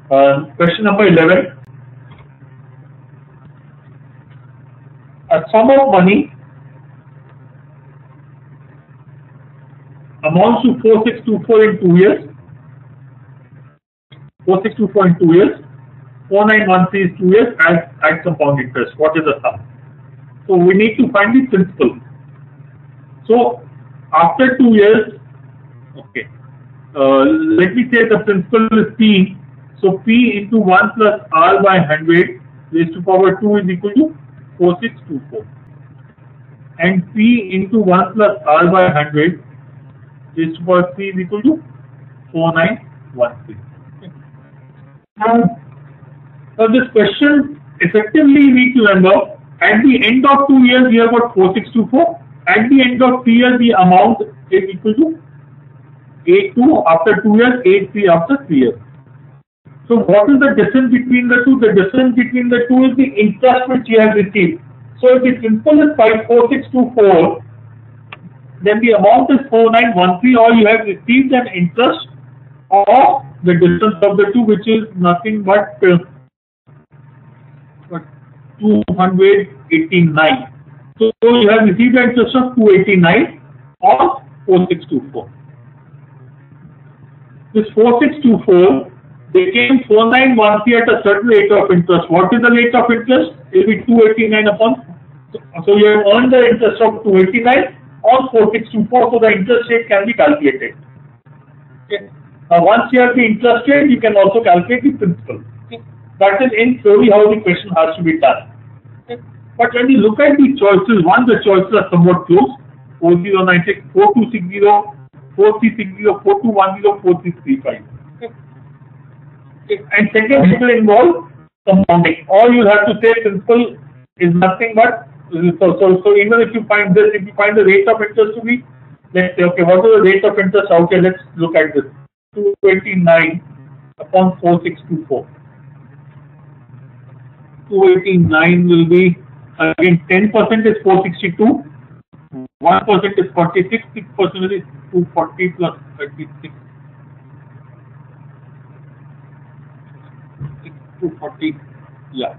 Question number 11. A sum of money amounts to 4624 in 2 years. 4624 in 2 years. 4913 is 2 years at compound interest. What is the sum? So we need to find the principal. So after 2 years, okay, let me say the principal is P. So P into 1 plus R by 100 raised to power 2 is equal to 4624. And P into 1 plus R by 100 raised to power 3 is equal to 4913. Now this question effectively we need to remember, at the end of 2 years we have got 4624. At the end of 3 years the amount is equal to 82 after 2 years, 83 after 3 years. So what is the difference between the two? The difference between the two is the interest which you have received. So if the principal is 4624, then the amount is 4913, or you have received an interest of the difference of the two, which is nothing but 289. So you have received an interest of 289 on 4624. This 4624 became 4913 at a certain rate of interest. What is the rate of interest? It will be 289 upon. So you have earned the interest of 289 on 4624. So the interest rate can be calculated. Okay. Now once you have the interest rate, you can also calculate the principal. Okay. That is in theory how the question has to be done. Okay. But when you look at the choices, the choices are somewhat close. 4096, 4260, 4360, 4210, 4335. Okay. Okay. And second, it will involve compounding. Or you have to say principal is nothing but, so even if you find this, if you find the rate of interest to be, let's say, okay, what is the rate of interest? Okay, let's look at this. 289 upon 4624. 289 will be, again, 10% is 462, 1% is 46, 6% is 240 plus 36. 240, yeah.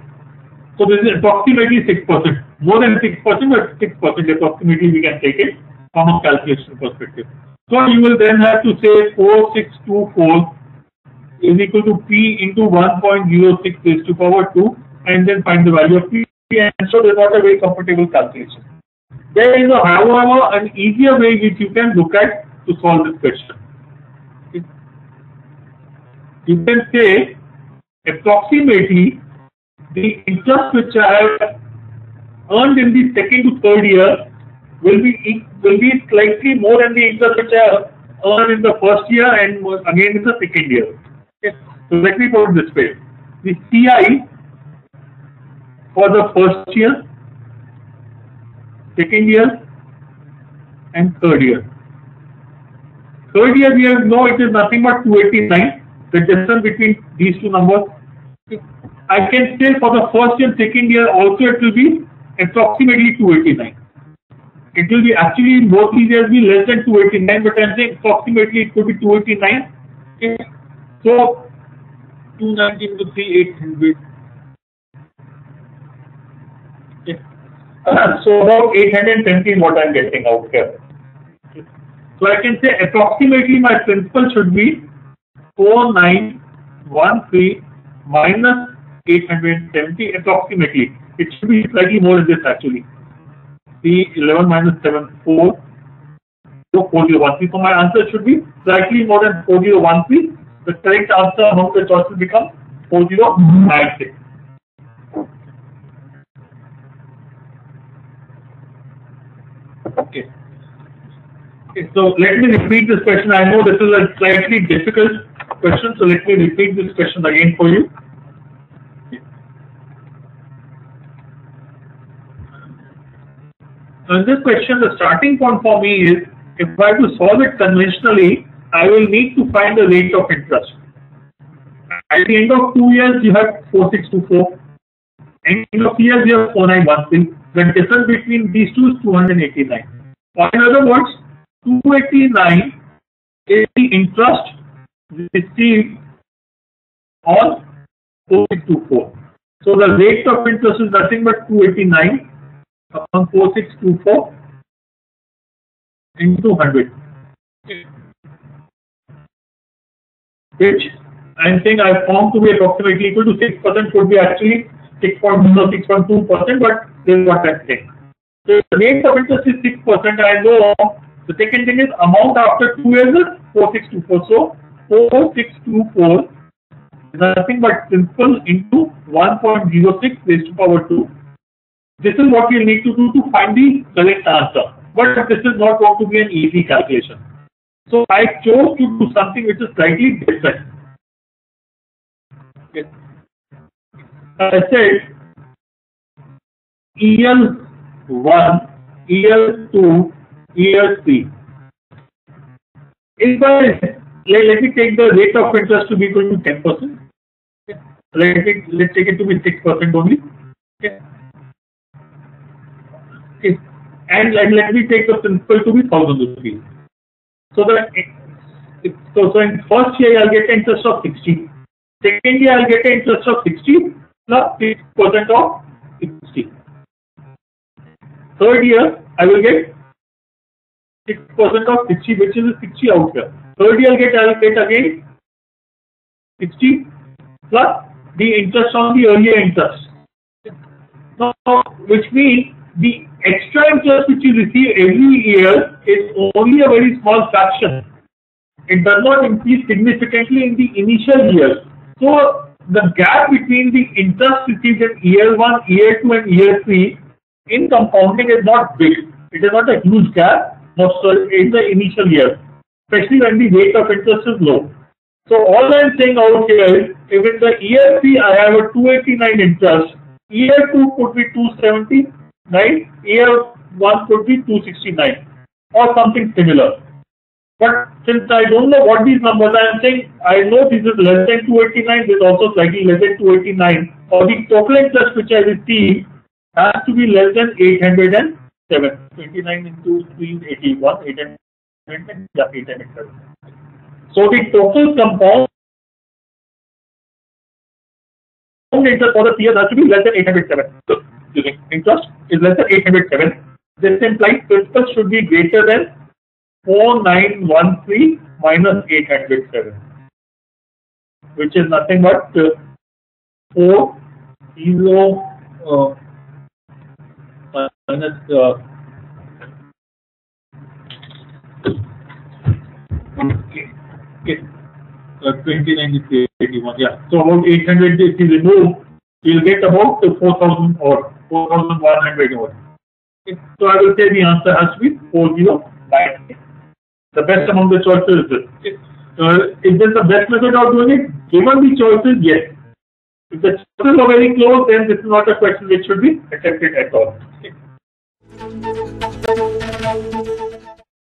So this is approximately 6%. More than 6%, but 6% approximately we can take it from a calculation perspective. So you will then have to say 4624 is equal to P into 1.06 raised to power 2, and then find the value of P, and so this is not a very comfortable calculation. There is, however, an easier way which you can look at to solve this question. You can say approximately the interest which I have earned in the second to third year will be slightly more than the interest which I have earned in the first year and again in the second year. Okay. So let me put it this way: the CI for the first year, second year, and third year. Third year we have know it is nothing but 289. The difference between these two numbers. I can say for the first and second year also it will be approximately 289. It will be actually in both these years be less than 289, but I'm saying approximately it could be 289. Okay. So 290 into 3, 800. Okay. So about 817 what I'm getting out here. Okay. So I can say approximately my principal should be 4913 minus 870 approximately. It should be slightly more than this actually. 11 minus 7, 4. So 4013. So my answer should be slightly more than 4013. The correct answer among the choices becomes 4096. Okay. Okay. So let me repeat this question. I know this is a slightly difficult question, so let me repeat this question again for you. So in this question, the starting point for me is, if I have to solve it conventionally, I will need to find the rate of interest. At the end of 2 years, you have 4624. End of years, you have 4913. The difference between these two is 289. Or in other words, 289 is the interest received on 4624. So the rate of interest is nothing but 289 upon 4624 into 100. Which I am saying I found to be approximately equal to 6%, could be actually 6.2%, but this is what I'm saying. So the rate of interest is 6%. I know the second thing is amount after 2 years is 4624. So 4624 is nothing but simple into 1.06 raised to power 2. This is what you need to do to find the correct answer. But this is not going to be an easy calculation. So I chose to do something which is slightly different. Okay. I said EL1, EL2, EL3. If let me take the rate of interest to be equal to 10%. Okay. Let's take it to be 6% only. Okay. Okay. And let me take the principal to be 1,000 rupees. So in first year I'll get interest of 60. Second year I'll get interest of 60 plus 6% of 60. Third year I will get 6% of 60, which is 60 out here. Third year I'll get again 60 plus the interest on the earlier interest. Now, which means the extra interest which you receive every year is only a very small fraction. It does not increase significantly in the initial years. So the gap between the interest received in year 1, year 2 and year 3 in compounding is not big. It is not a huge gap in the initial years, especially when the rate of interest is low. So all I am saying out here is, if in the year 3 I have a 289 interest, year 2 could be 279, year 1 could be 269 or something similar. But since I don't know what these numbers are, I am saying I know this is less than 289, this is also slightly less than 289, or the total interest which I receive has to be less than 807. 29 into 381, 807. So the total compound interest for the year has to be less than 807. So interest is less than 807. This implies principal should be greater than 4913 minus 807, which is nothing but 40 minus okay. 2981. Yeah. So about 800 if you remove, you'll get about 4,000 or 4,100 or. Okay. So I will say the answer has to be 4090. The best among the choices is this. Is this the best method of doing it? Given the choices, yes. If the choices are very close, then this is not a question which should be attempted at all. Okay.